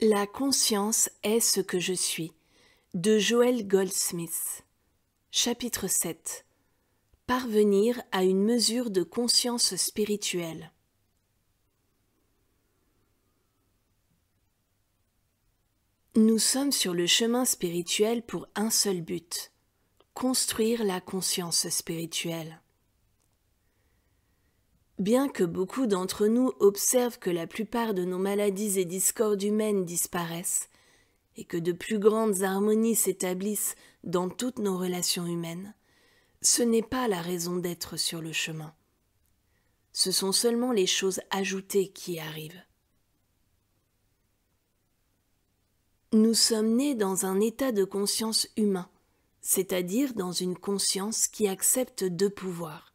La conscience est ce que je suis, de Joel Goldsmith. Chapitre 7. Parvenir à une mesure de conscience spirituelle. Nous sommes sur le chemin spirituel pour un seul but, construire la conscience spirituelle. Bien que beaucoup d'entre nous observent que la plupart de nos maladies et discordes humaines disparaissent, et que de plus grandes harmonies s'établissent dans toutes nos relations humaines, ce n'est pas la raison d'être sur le chemin. Ce sont seulement les choses ajoutées qui arrivent. Nous sommes nés dans un état de conscience humain, c'est-à-dire dans une conscience qui accepte deux pouvoirs.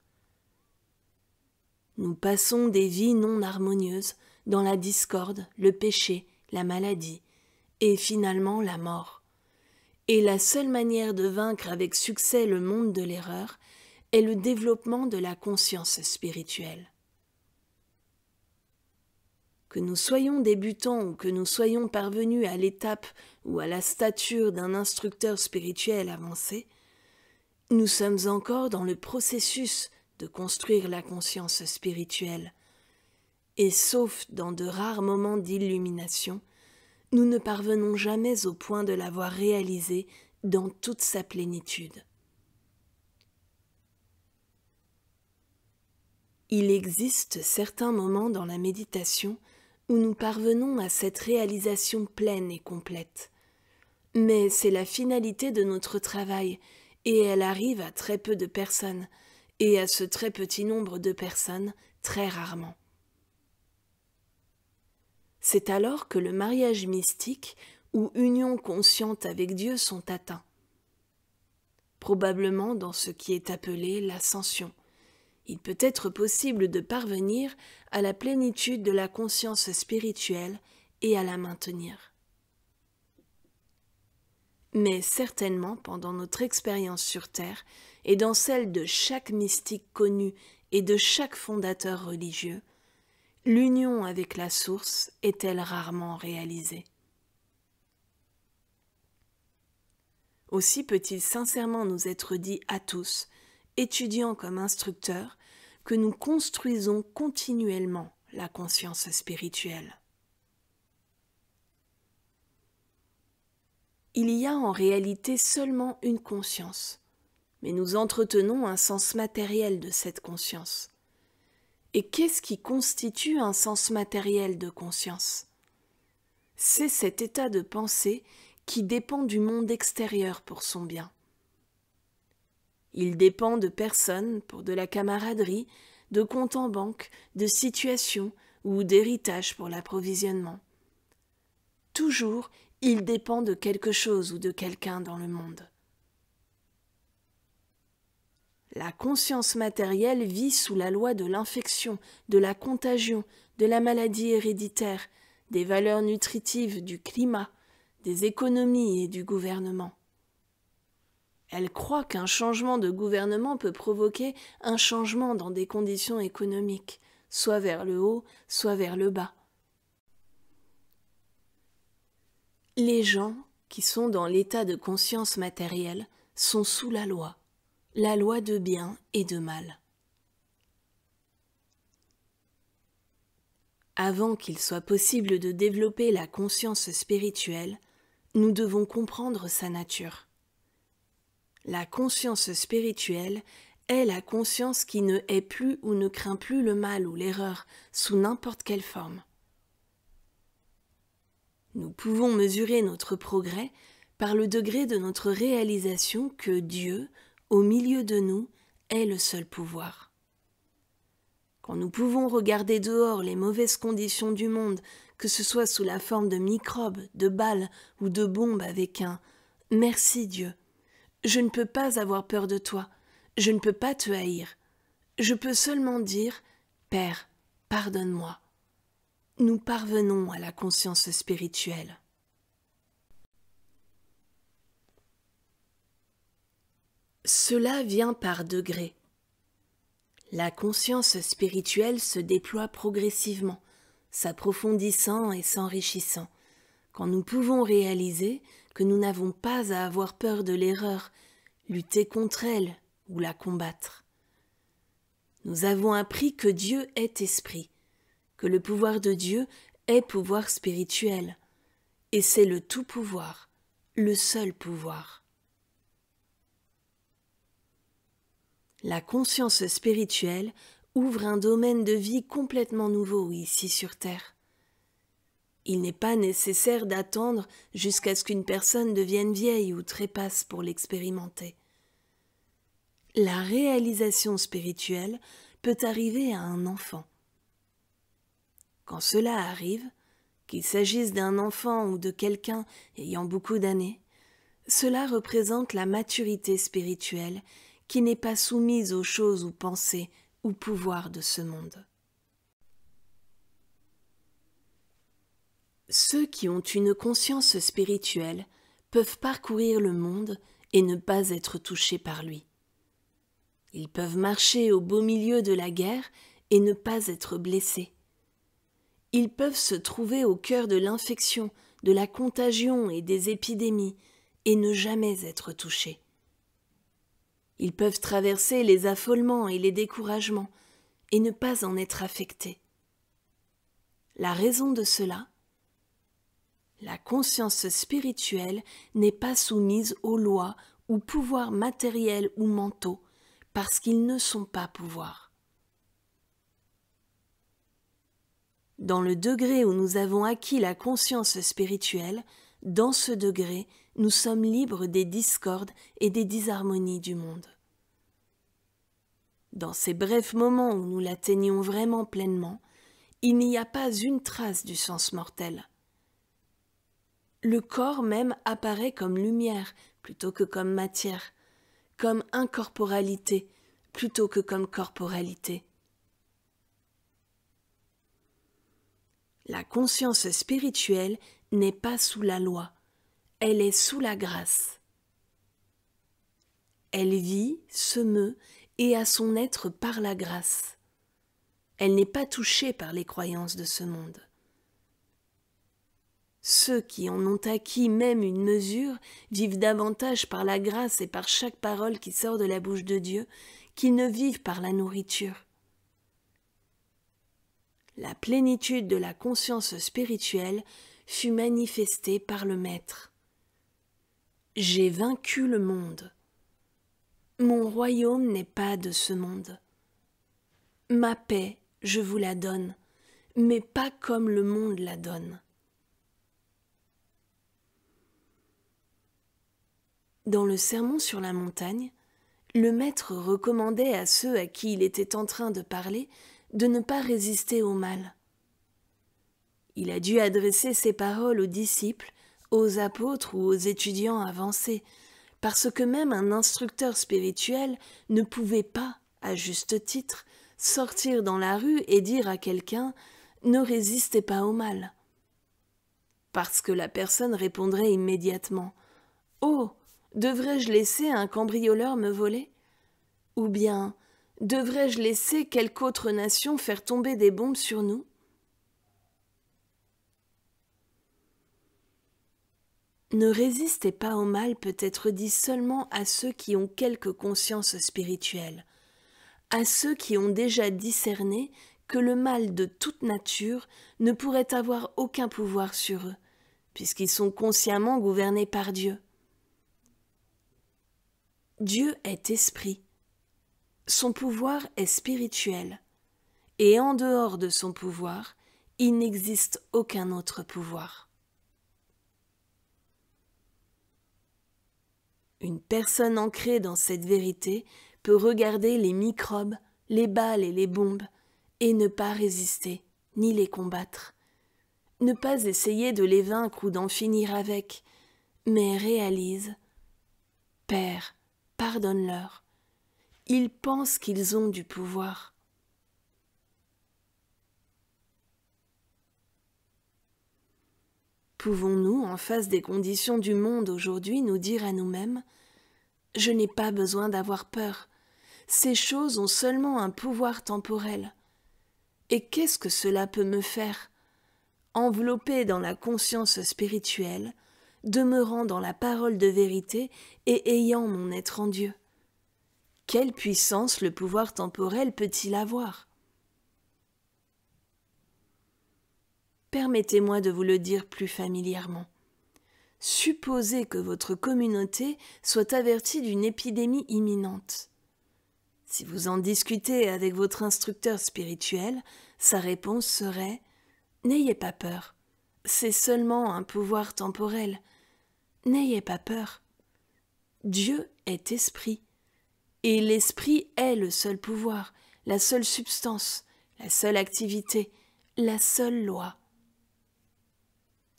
Nous passons des vies non harmonieuses dans la discorde, le péché, la maladie et finalement la mort. Et la seule manière de vaincre avec succès le monde de l'erreur est le développement de la conscience spirituelle. Que nous soyons débutants ou que nous soyons parvenus à l'étape ou à la stature d'un instructeur spirituel avancé, nous sommes encore dans le processus de construire la conscience spirituelle. Et sauf dans de rares moments d'illumination, nous ne parvenons jamais au point de l'avoir réalisée dans toute sa plénitude. Il existe certains moments dans la méditation où nous parvenons à cette réalisation pleine et complète. Mais c'est la finalité de notre travail, et elle arrive à très peu de personnes, et à ce très petit nombre de personnes, très rarement. C'est alors que le mariage mystique ou union consciente avec Dieu sont atteints. Probablement dans ce qui est appelé l'ascension. Il peut être possible de parvenir à la plénitude de la conscience spirituelle et à la maintenir. Mais certainement, pendant notre expérience sur Terre et dans celle de chaque mystique connu et de chaque fondateur religieux, l'union avec la source est-elle rarement réalisée. Aussi peut-il sincèrement nous être dit à tous, étudiants comme instructeurs, que nous construisons continuellement la conscience spirituelle. Il y a en réalité seulement une conscience, mais nous entretenons un sens matériel de cette conscience. Et qu'est-ce qui constitue un sens matériel de conscience? C'est cet état de pensée qui dépend du monde extérieur pour son bien. Il dépend de personnes pour de la camaraderie, de comptes en banque, de situations ou d'héritage pour l'approvisionnement. Toujours, il dépend de quelque chose ou de quelqu'un dans le monde. La conscience matérielle vit sous la loi de l'infection, de la contagion, de la maladie héréditaire, des valeurs nutritives du climat, des économies et du gouvernement. Elle croit qu'un changement de gouvernement peut provoquer un changement dans des conditions économiques, soit vers le haut, soit vers le bas. Les gens qui sont dans l'état de conscience matérielle sont sous la loi de bien et de mal. Avant qu'il soit possible de développer la conscience spirituelle, nous devons comprendre sa nature. La conscience spirituelle est la conscience qui ne hait plus ou ne craint plus le mal ou l'erreur sous n'importe quelle forme. Nous pouvons mesurer notre progrès par le degré de notre réalisation que Dieu, au milieu de nous, est le seul pouvoir. Quand nous pouvons regarder dehors les mauvaises conditions du monde, que ce soit sous la forme de microbes, de balles ou de bombes avec un « Merci Dieu, je ne peux pas avoir peur de toi, je ne peux pas te haïr, je peux seulement dire « Père, pardonne-moi ». Nous parvenons à la conscience spirituelle. Cela vient par degrés. La conscience spirituelle se déploie progressivement, s'approfondissant et s'enrichissant, quand nous pouvons réaliser que nous n'avons pas à avoir peur de l'erreur, lutter contre elle ou la combattre. Nous avons appris que Dieu est esprit, que le pouvoir de Dieu est pouvoir spirituel, et c'est le tout pouvoir, le seul pouvoir. La conscience spirituelle ouvre un domaine de vie complètement nouveau ici sur Terre. Il n'est pas nécessaire d'attendre jusqu'à ce qu'une personne devienne vieille ou trépasse pour l'expérimenter. La réalisation spirituelle peut arriver à un enfant. Quand cela arrive, qu'il s'agisse d'un enfant ou de quelqu'un ayant beaucoup d'années, cela représente la maturité spirituelle qui n'est pas soumise aux choses ou pensées ou pouvoirs de ce monde. Ceux qui ont une conscience spirituelle peuvent parcourir le monde et ne pas être touchés par lui. Ils peuvent marcher au beau milieu de la guerre et ne pas être blessés. Ils peuvent se trouver au cœur de l'infection, de la contagion et des épidémies et ne jamais être touchés. Ils peuvent traverser les affolements et les découragements et ne pas en être affectés. La raison de cela, la conscience spirituelle n'est pas soumise aux lois ou pouvoirs matériels ou mentaux parce qu'ils ne sont pas pouvoirs. Dans le degré où nous avons acquis la conscience spirituelle, dans ce degré, nous sommes libres des discordes et des disharmonies du monde. Dans ces brefs moments où nous l'atteignons vraiment pleinement, il n'y a pas une trace du sens mortel. Le corps même apparaît comme lumière plutôt que comme matière, comme incorporalité plutôt que comme corporalité. La conscience spirituelle n'est pas sous la loi, elle est sous la grâce. Elle vit, se meut et a son être par la grâce. Elle n'est pas touchée par les croyances de ce monde. Ceux qui en ont acquis même une mesure vivent davantage par la grâce et par chaque parole qui sort de la bouche de Dieu qu'ils ne vivent par la nourriture. La plénitude de la conscience spirituelle fut manifestée par le Maître. J'ai vaincu le monde. Mon royaume n'est pas de ce monde. Ma paix, je vous la donne, mais pas comme le monde la donne. Dans le Sermon sur la montagne, le Maître recommandait à ceux à qui il était en train de parler de ne pas résister au mal. Il a dû adresser ces paroles aux disciples, aux apôtres ou aux étudiants avancés, parce que même un instructeur spirituel ne pouvait pas, à juste titre, sortir dans la rue et dire à quelqu'un « ne résistez pas au mal », parce que la personne répondrait immédiatement « Oh, devrais-je laisser un cambrioleur me voler ? Ou bien, devrais-je laisser quelque autre nation faire tomber des bombes sur nous ? » Ne résistez pas au mal peut être dit seulement à ceux qui ont quelque conscience spirituelle, à ceux qui ont déjà discerné que le mal de toute nature ne pourrait avoir aucun pouvoir sur eux, puisqu'ils sont consciemment gouvernés par Dieu. Dieu est esprit. Son pouvoir est spirituel, et en dehors de son pouvoir, il n'existe aucun autre pouvoir. Une personne ancrée dans cette vérité peut regarder les microbes, les balles et les bombes, et ne pas résister, ni les combattre. Ne pas essayer de les vaincre ou d'en finir avec, mais réalise « Père, pardonne-leur. Ils pensent qu'ils ont du pouvoir. » Pouvons-nous, en face des conditions du monde aujourd'hui, nous dire à nous-mêmes « Je n'ai pas besoin d'avoir peur. Ces choses ont seulement un pouvoir temporel. Et qu'est-ce que cela peut me faire ? enveloppé dans la conscience spirituelle, demeurant dans la parole de vérité et ayant mon être en Dieu. Quelle puissance le pouvoir temporel peut-il avoir? Permettez-moi de vous le dire plus familièrement. Supposez que votre communauté soit avertie d'une épidémie imminente. Si vous en discutez avec votre instructeur spirituel, sa réponse serait « N'ayez pas peur, c'est seulement un pouvoir temporel. N'ayez pas peur. Dieu est esprit, et l'esprit est le seul pouvoir, la seule substance, la seule activité, la seule loi.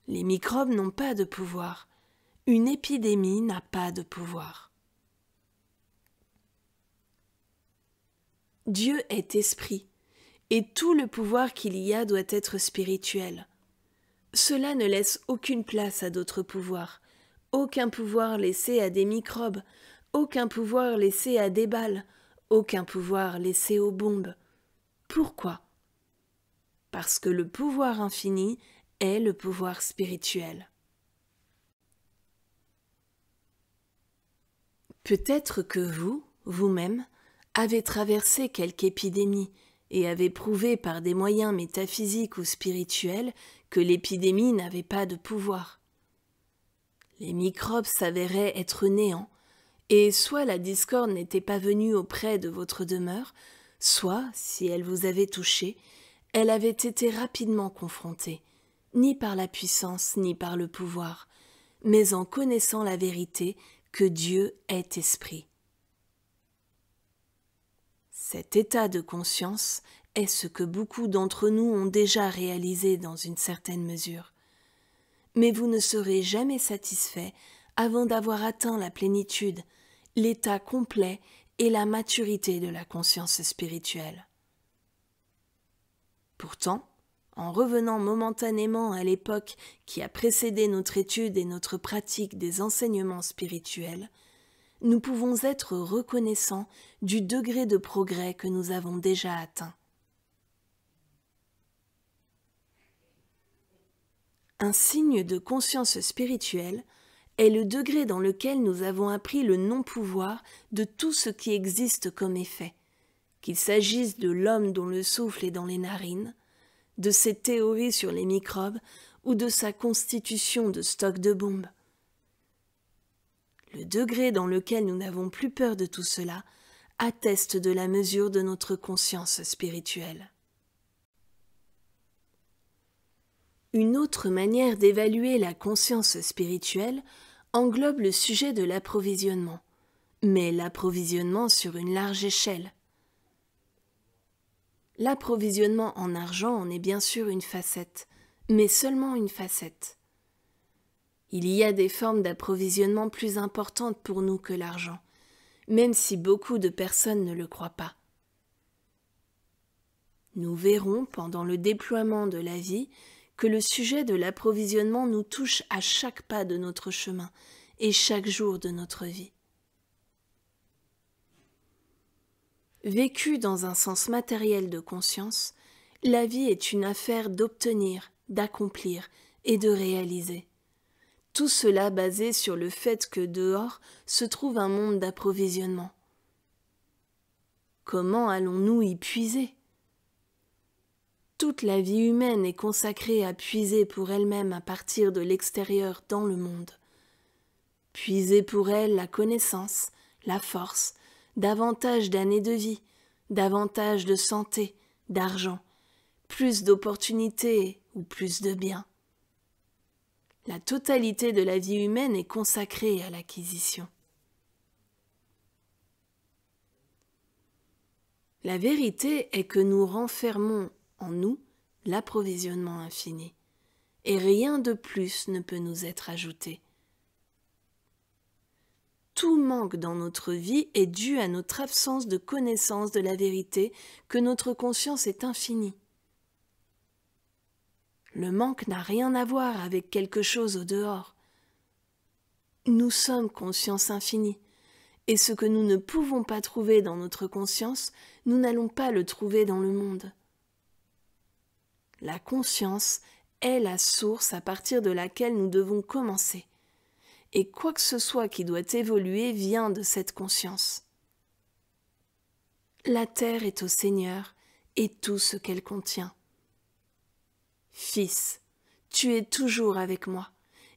Les microbes n'ont pas de pouvoir. Une épidémie n'a pas de pouvoir. Dieu est esprit, et tout le pouvoir qu'il y a doit être spirituel. Cela ne laisse aucune place à d'autres pouvoirs, aucun pouvoir laissé à des microbes, aucun pouvoir laissé à des balles, aucun pouvoir laissé aux bombes. Pourquoi? Parce que le pouvoir infini est le pouvoir spirituel. Peut-être que vous, vous-même, avez traversé quelque épidémie et avez prouvé par des moyens métaphysiques ou spirituels que l'épidémie n'avait pas de pouvoir. Les microbes s'avéraient être néants, et soit la discorde n'était pas venue auprès de votre demeure, soit, si elle vous avait touché, elle avait été rapidement confrontée, ni par la puissance ni par le pouvoir, mais en connaissant la vérité que Dieu est esprit. Cet état de conscience est ce que beaucoup d'entre nous ont déjà réalisé dans une certaine mesure. Mais vous ne serez jamais satisfait avant d'avoir atteint la plénitude, l'état complet et la maturité de la conscience spirituelle. Pourtant, en revenant momentanément à l'époque qui a précédé notre étude et notre pratique des enseignements spirituels, nous pouvons être reconnaissants du degré de progrès que nous avons déjà atteint. Un signe de conscience spirituelle est le degré dans lequel nous avons appris le non-pouvoir de tout ce qui existe comme effet, qu'il s'agisse de l'homme dont le souffle est dans les narines, de ses théories sur les microbes ou de sa constitution de stock de bombes. Le degré dans lequel nous n'avons plus peur de tout cela atteste de la mesure de notre conscience spirituelle. Une autre manière d'évaluer la conscience spirituelle englobe le sujet de l'approvisionnement, mais l'approvisionnement sur une large échelle. L'approvisionnement en argent en est bien sûr une facette, mais seulement une facette. Il y a des formes d'approvisionnement plus importantes pour nous que l'argent, même si beaucoup de personnes ne le croient pas. Nous verrons pendant le déploiement de la vie que le sujet de l'approvisionnement nous touche à chaque pas de notre chemin et chaque jour de notre vie. Vécue dans un sens matériel de conscience, la vie est une affaire d'obtenir, d'accomplir et de réaliser. Tout cela basé sur le fait que dehors se trouve un monde d'approvisionnement. Comment allons-nous y puiser? Toute la vie humaine est consacrée à puiser pour elle-même à partir de l'extérieur dans le monde. Puiser pour elle la connaissance, la force, davantage d'années de vie, davantage de santé, d'argent, plus d'opportunités ou plus de biens. La totalité de la vie humaine est consacrée à l'acquisition. La vérité est que nous renfermons en nous l'approvisionnement infini, et rien de plus ne peut nous être ajouté. Tout manque dans notre vie est dû à notre absence de connaissance de la vérité que notre conscience est infinie. Le manque n'a rien à voir avec quelque chose au dehors. Nous sommes conscience infinie, et ce que nous ne pouvons pas trouver dans notre conscience, nous n'allons pas le trouver dans le monde. La conscience est la source à partir de laquelle nous devons commencer. Et quoi que ce soit qui doit évoluer vient de cette conscience. La terre est au Seigneur et tout ce qu'elle contient. Fils, tu es toujours avec moi,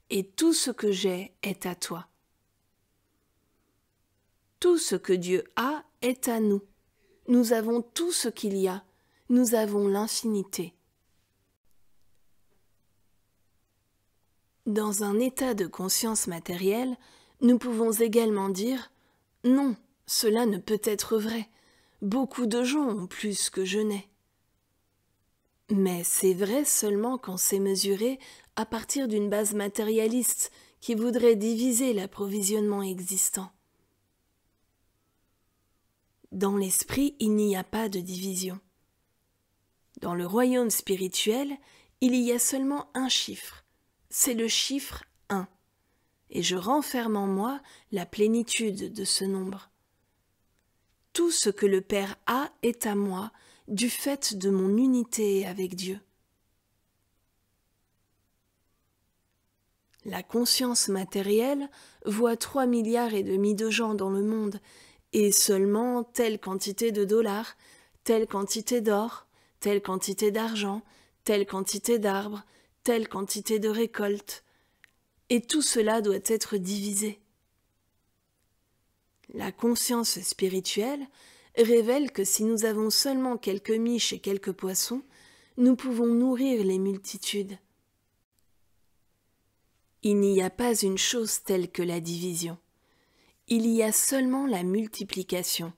et tout ce que j'ai est à toi. Tout ce que Dieu a est à nous. Nous avons tout ce qu'il y a, nous avons l'infinité. Dans un état de conscience matérielle, nous pouvons également dire « Non, cela ne peut être vrai. Beaucoup de gens ont plus que je n'ai. » Mais c'est vrai seulement quand c'est mesuré à partir d'une base matérialiste qui voudrait diviser l'approvisionnement existant. Dans l'esprit, il n'y a pas de division. Dans le royaume spirituel, il y a seulement un chiffre. C'est le chiffre 1. Et je renferme en moi la plénitude de ce nombre. Tout ce que le Père a est à moi du fait de mon unité avec Dieu. La conscience matérielle voit 3,5 milliards de gens dans le monde et seulement telle quantité de dollars, telle quantité d'or, telle quantité d'argent, telle quantité d'arbres, telle quantité de récoltes. Et tout cela doit être divisé. La conscience spirituelle révèle que si nous avons seulement quelques miches et quelques poissons, nous pouvons nourrir les multitudes. Il n'y a pas une chose telle que la division. Il y a seulement la multiplication.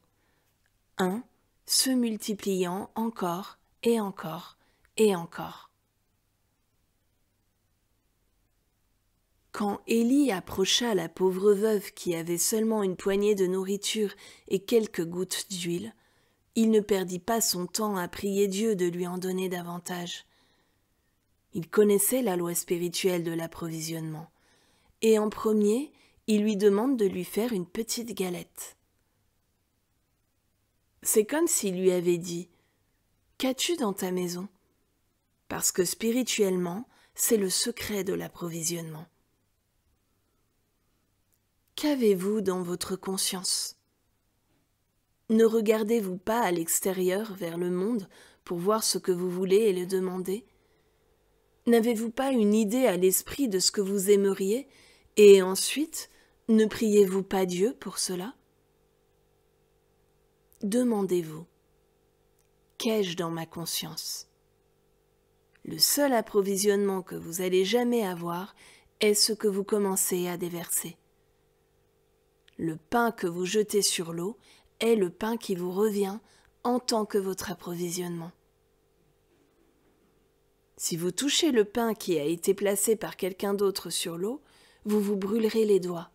1 se multipliant encore et encore et encore. Quand Élie approcha la pauvre veuve qui avait seulement une poignée de nourriture et quelques gouttes d'huile, il ne perdit pas son temps à prier Dieu de lui en donner davantage. Il connaissait la loi spirituelle de l'approvisionnement, et en premier, il lui demande de lui faire une petite galette. C'est comme s'il lui avait dit « Qu'as-tu dans ta maison ?» Parce que spirituellement, c'est le secret de l'approvisionnement. Qu'avez-vous dans votre conscience? Ne regardez-vous pas à l'extérieur vers le monde pour voir ce que vous voulez et le demander? N'avez-vous pas une idée à l'esprit de ce que vous aimeriez et ensuite, ne priez-vous pas Dieu pour cela? Demandez-vous, qu'ai-je dans ma conscience? Le seul approvisionnement que vous allez jamais avoir est ce que vous commencez à déverser. Le pain que vous jetez sur l'eau est le pain qui vous revient en tant que votre approvisionnement. Si vous touchez le pain qui a été placé par quelqu'un d'autre sur l'eau, vous vous brûlerez les doigts.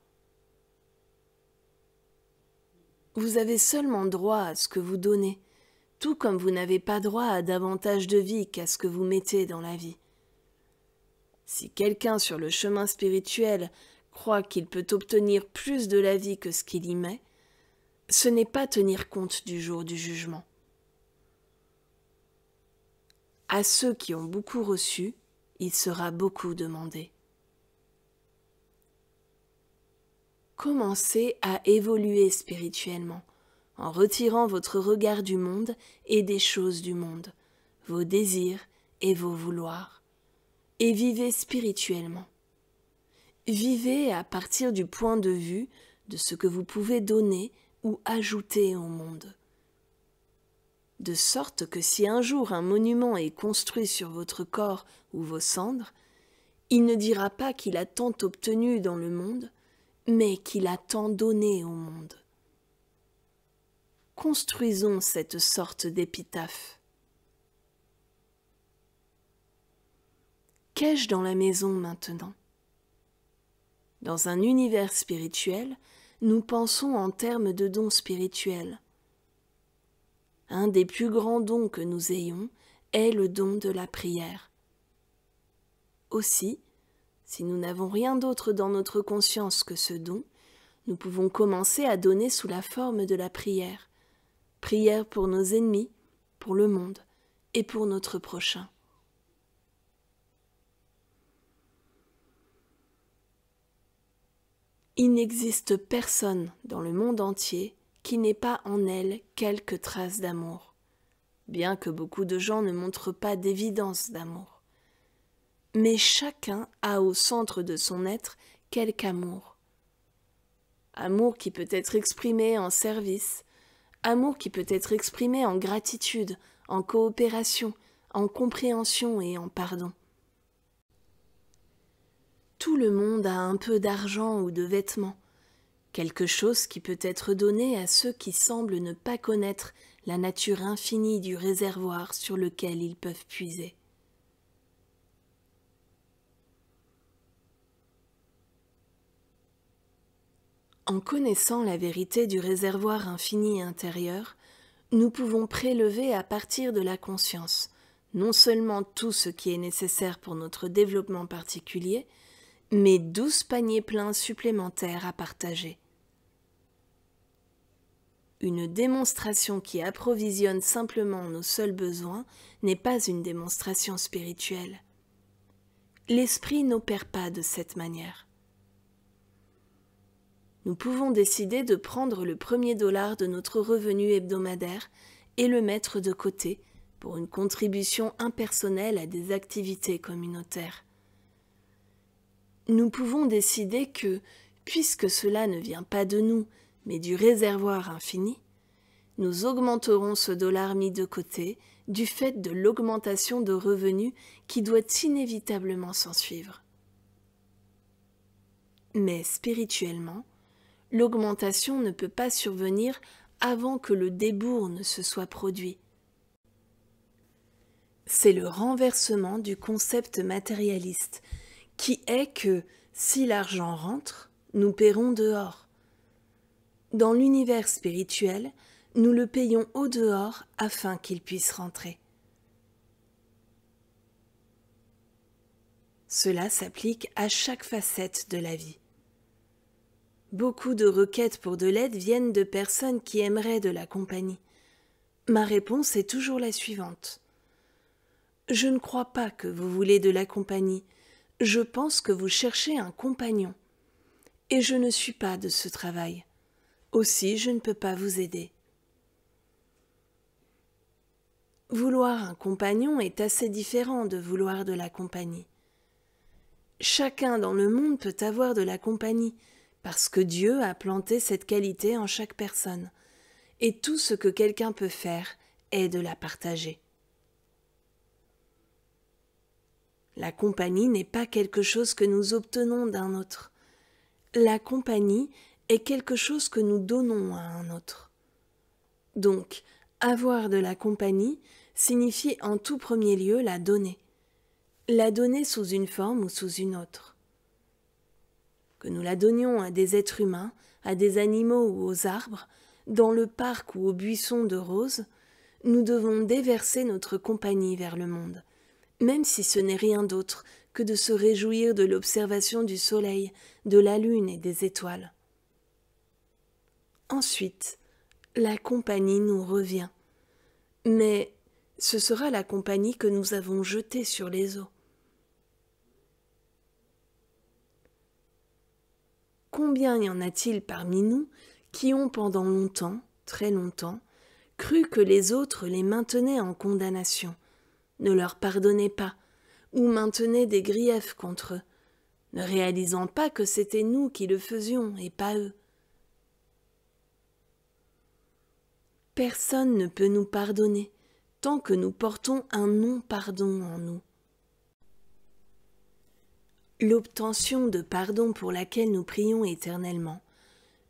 Vous avez seulement droit à ce que vous donnez, tout comme vous n'avez pas droit à davantage de vie qu'à ce que vous mettez dans la vie. Si quelqu'un sur le chemin spirituel croit qu'il peut obtenir plus de la vie que ce qu'il y met, ce n'est pas tenir compte du jour du jugement. À ceux qui ont beaucoup reçu, il sera beaucoup demandé. Commencez à évoluer spirituellement, en retirant votre regard du monde et des choses du monde, vos désirs et vos vouloirs, et vivez spirituellement. Vivez à partir du point de vue de ce que vous pouvez donner ou ajouter au monde. De sorte que si un jour un monument est construit sur votre corps ou vos cendres, il ne dira pas qu'il a tant obtenu dans le monde, mais qu'il a tant donné au monde. Construisons cette sorte d'épitaphe. Qu'ai-je dans la maison maintenant? Dans un univers spirituel, nous pensons en termes de dons spirituels. Un des plus grands dons que nous ayons est le don de la prière. Aussi, si nous n'avons rien d'autre dans notre conscience que ce don, nous pouvons commencer à donner sous la forme de la prière. Prière pour nos ennemis, pour le monde et pour notre prochain. Il n'existe personne dans le monde entier qui n'ait pas en elle quelques traces d'amour, bien que beaucoup de gens ne montrent pas d'évidence d'amour. Mais chacun a au centre de son être quelque amour. Amour qui peut être exprimé en service, amour qui peut être exprimé en gratitude, en coopération, en compréhension et en pardon. Tout le monde a un peu d'argent ou de vêtements, quelque chose qui peut être donné à ceux qui semblent ne pas connaître la nature infinie du réservoir sur lequel ils peuvent puiser. En connaissant la vérité du réservoir infini intérieur, nous pouvons prélever à partir de la conscience non seulement tout ce qui est nécessaire pour notre développement particulier, mais 12 paniers pleins supplémentaires à partager. Une démonstration qui approvisionne simplement nos seuls besoins n'est pas une démonstration spirituelle. L'esprit n'opère pas de cette manière. Nous pouvons décider de prendre le premier dollar de notre revenu hebdomadaire et le mettre de côté pour une contribution impersonnelle à des activités communautaires. Nous pouvons décider que, puisque cela ne vient pas de nous, mais du réservoir infini, nous augmenterons ce dollar mis de côté du fait de l'augmentation de revenus qui doit inévitablement s'ensuivre. Mais spirituellement, l'augmentation ne peut pas survenir avant que le débours ne se soit produit. C'est le renversement du concept matérialiste, qui est que, si l'argent rentre, nous paierons dehors. Dans l'univers spirituel, nous le payons au dehors afin qu'il puisse rentrer. Cela s'applique à chaque facette de la vie. Beaucoup de requêtes pour de l'aide viennent de personnes qui aimeraient de la compagnie. Ma réponse est toujours la suivante. Je ne crois pas que vous voulez de la compagnie. Je pense que vous cherchez un compagnon. Et je ne suis pas de ce travail. Aussi, je ne peux pas vous aider. Vouloir un compagnon est assez différent de vouloir de la compagnie. Chacun dans le monde peut avoir de la compagnie, parce que Dieu a planté cette qualité en chaque personne, et tout ce que quelqu'un peut faire est de la partager. La compagnie n'est pas quelque chose que nous obtenons d'un autre. La compagnie est quelque chose que nous donnons à un autre. Donc, avoir de la compagnie signifie en tout premier lieu la donner sous une forme ou sous une autre. Que nous la donnions à des êtres humains, à des animaux ou aux arbres, dans le parc ou au buisson de roses, nous devons déverser notre compagnie vers le monde, même si ce n'est rien d'autre que de se réjouir de l'observation du soleil, de la lune et des étoiles. Ensuite, la compagnie nous revient, mais ce sera la compagnie que nous avons jetée sur les eaux. Combien y en a-t-il parmi nous qui ont pendant longtemps, très longtemps, cru que les autres les maintenaient en condamnation, ne leur pardonnaient pas, ou maintenaient des griefs contre eux, ne réalisant pas que c'était nous qui le faisions et pas eux. Personne ne peut nous pardonner tant que nous portons un non-pardon en nous. L'obtention de pardon pour laquelle nous prions éternellement,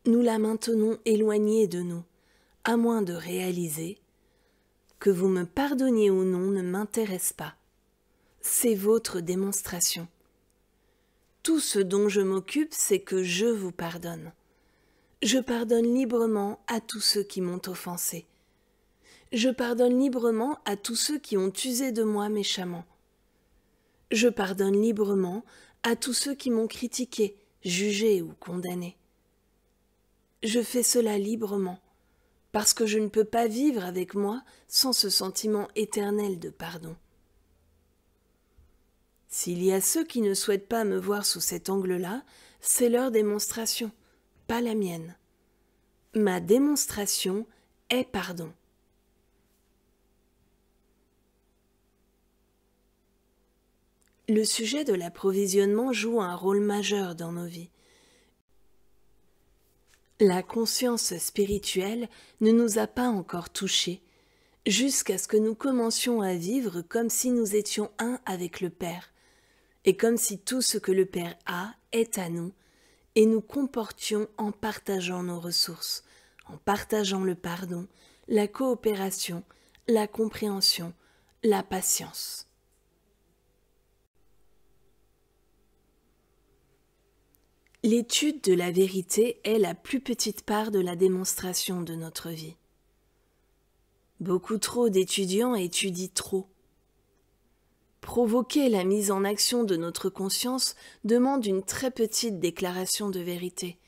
nous la maintenons éloignée de nous, à moins de réaliser que vous me pardonniez ou non ne m'intéresse pas. C'est votre démonstration. Tout ce dont je m'occupe, c'est que je vous pardonne. Je pardonne librement à tous ceux qui m'ont offensé. Je pardonne librement à tous ceux qui ont usé de moi méchamment. Je pardonne librement à tous ceux qui m'ont critiqué, jugé ou condamné. Je fais cela librement, parce que je ne peux pas vivre avec moi sans ce sentiment éternel de pardon. S'il y a ceux qui ne souhaitent pas me voir sous cet angle-là, c'est leur démonstration, pas la mienne. Ma démonstration est pardon. Le sujet de l'approvisionnement joue un rôle majeur dans nos vies. La conscience spirituelle ne nous a pas encore touchés, jusqu'à ce que nous commencions à vivre comme si nous étions un avec le Père, et comme si tout ce que le Père a est à nous, et nous comportions en partageant nos ressources, en partageant le pardon, la coopération, la compréhension, la patience. L'étude de la vérité est la plus petite part de la démonstration de notre vie. Beaucoup trop d'étudiants étudient trop. Provoquer la mise en action de notre conscience demande une très petite déclaration de vérité.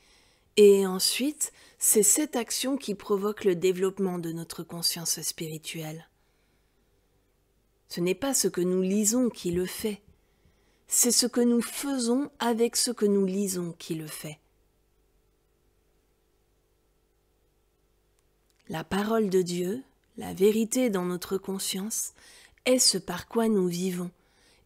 Et ensuite, c'est cette action qui provoque le développement de notre conscience spirituelle. Ce n'est pas ce que nous lisons qui le fait, c'est ce que nous faisons avec ce que nous lisons qui le fait. La parole de Dieu, la vérité dans notre conscience, est ce par quoi nous vivons,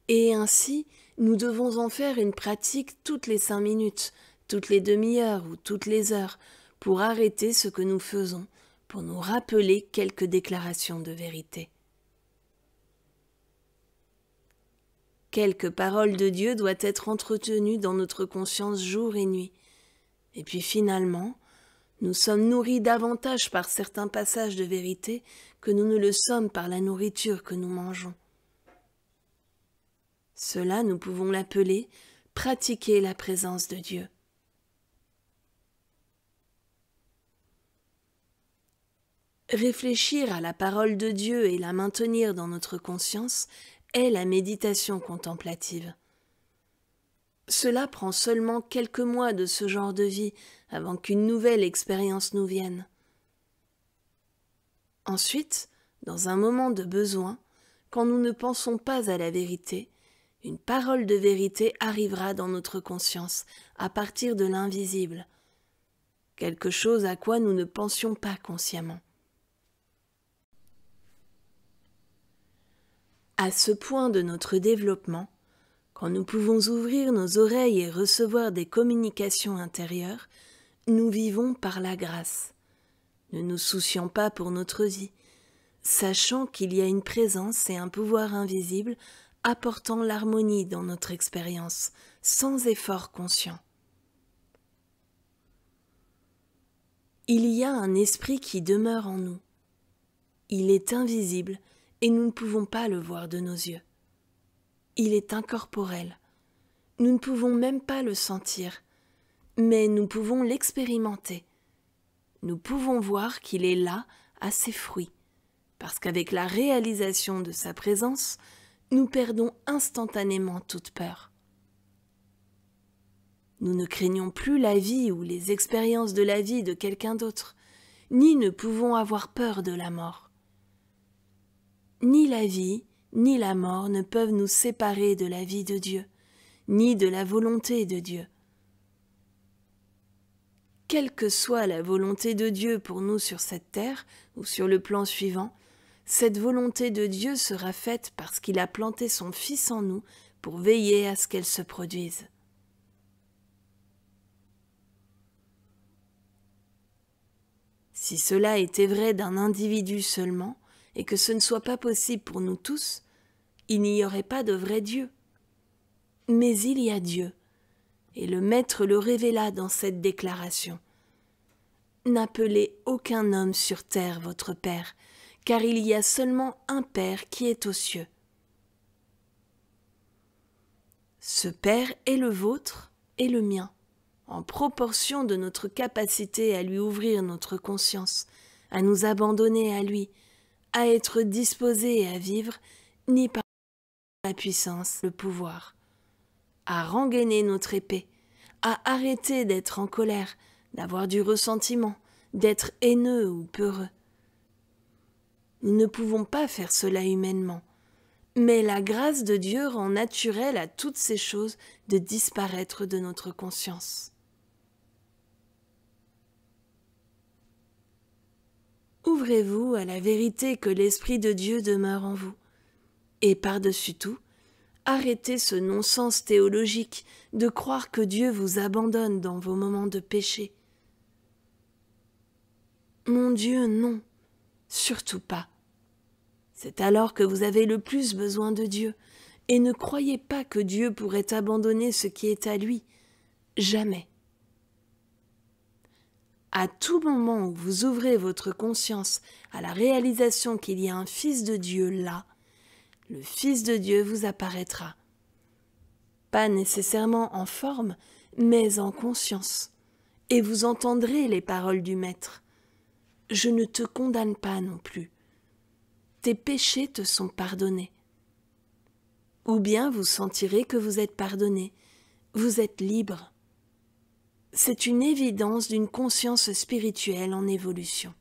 et ainsi nous devons en faire une pratique toutes les 5 minutes, toutes les demi-heures ou toutes les heures, pour arrêter ce que nous faisons, pour nous rappeler quelques déclarations de vérité. Quelque parole de Dieu doit être entretenue dans notre conscience jour et nuit. Et puis finalement, nous sommes nourris davantage par certains passages de vérité que nous ne le sommes par la nourriture que nous mangeons. Cela, nous pouvons l'appeler pratiquer la présence de Dieu. Réfléchir à la parole de Dieu et la maintenir dans notre conscience est la méditation contemplative. Cela prend seulement quelques mois de ce genre de vie avant qu'une nouvelle expérience nous vienne. Ensuite, dans un moment de besoin, quand nous ne pensons pas à la vérité, une parole de vérité arrivera dans notre conscience à partir de l'invisible, quelque chose à quoi nous ne pensions pas consciemment. À ce point de notre développement, quand nous pouvons ouvrir nos oreilles et recevoir des communications intérieures, nous vivons par la grâce, ne nous souciant pas pour notre vie, sachant qu'il y a une présence et un pouvoir invisible apportant l'harmonie dans notre expérience, sans effort conscient. Il y a un esprit qui demeure en nous. Il est invisible et nous ne pouvons pas le voir de nos yeux. Il est incorporel. Nous ne pouvons même pas le sentir, mais nous pouvons l'expérimenter. Nous pouvons voir qu'il est là à ses fruits, parce qu'avec la réalisation de sa présence, nous perdons instantanément toute peur. Nous ne craignons plus la vie ou les expériences de la vie de quelqu'un d'autre, ni ne pouvons avoir peur de la mort. Ni la vie, ni la mort ne peuvent nous séparer de la vie de Dieu, ni de la volonté de Dieu. Quelle que soit la volonté de Dieu pour nous sur cette terre ou sur le plan suivant, cette volonté de Dieu sera faite parce qu'il a planté son Fils en nous pour veiller à ce qu'elle se produise. Si cela était vrai d'un individu seulement, et que ce ne soit pas possible pour nous tous, il n'y aurait pas de vrai Dieu. Mais il y a Dieu, et le Maître le révéla dans cette déclaration. N'appelez aucun homme sur terre votre Père, car il y a seulement un Père qui est aux cieux. Ce Père est le vôtre et le mien, en proportion de notre capacité à lui ouvrir notre conscience, à nous abandonner à lui, à être disposés à vivre, ni par la puissance, le pouvoir, à rengainer notre épée, à arrêter d'être en colère, d'avoir du ressentiment, d'être haineux ou peureux. Nous ne pouvons pas faire cela humainement, Mais la grâce de Dieu rend naturel à toutes ces choses de disparaître de notre conscience. Ouvrez-vous à la vérité que l'Esprit de Dieu demeure en vous. Et par-dessus tout, arrêtez ce non-sens théologique de croire que Dieu vous abandonne dans vos moments de péché. Mon Dieu, non, surtout pas. C'est alors que vous avez le plus besoin de Dieu, et ne croyez pas que Dieu pourrait abandonner ce qui est à lui. Jamais. À tout moment où vous ouvrez votre conscience à la réalisation qu'il y a un Fils de Dieu là, le Fils de Dieu vous apparaîtra. Pas nécessairement en forme, mais en conscience. Et vous entendrez les paroles du Maître. Je ne te condamne pas non plus. Tes péchés te sont pardonnés. Ou bien vous sentirez que vous êtes pardonné, vous êtes libre. C'est une évidence d'une conscience spirituelle en évolution.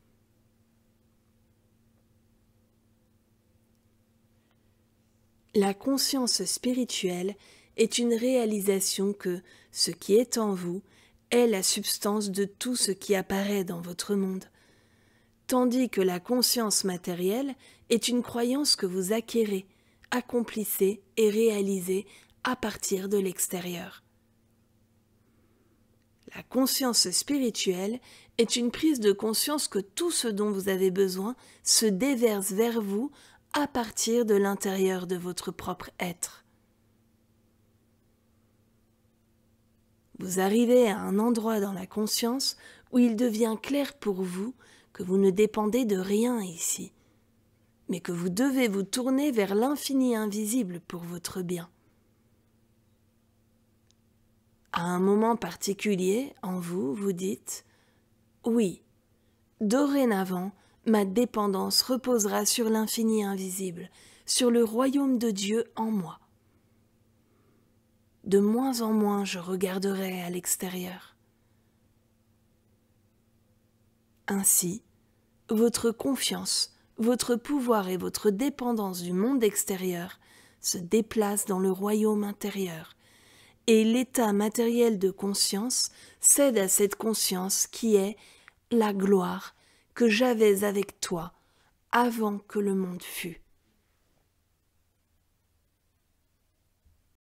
La conscience spirituelle est une réalisation que ce qui est en vous est la substance de tout ce qui apparaît dans votre monde, tandis que la conscience matérielle est une croyance que vous acquérez, accomplissez et réalisez à partir de l'extérieur. La conscience spirituelle est une prise de conscience que tout ce dont vous avez besoin se déverse vers vous à partir de l'intérieur de votre propre être. Vous arrivez à un endroit dans la conscience où il devient clair pour vous que vous ne dépendez de rien ici, mais que vous devez vous tourner vers l'infini invisible pour votre bien. À un moment particulier, en vous, vous dites « Oui, dorénavant, ma dépendance reposera sur l'infini invisible, sur le royaume de Dieu en moi. De moins en moins, je regarderai à l'extérieur. » Ainsi, votre confiance, votre pouvoir et votre dépendance du monde extérieur se déplacent dans le royaume intérieur, et l'état matériel de conscience cède à cette conscience qui est la gloire que j'avais avec toi avant que le monde fût.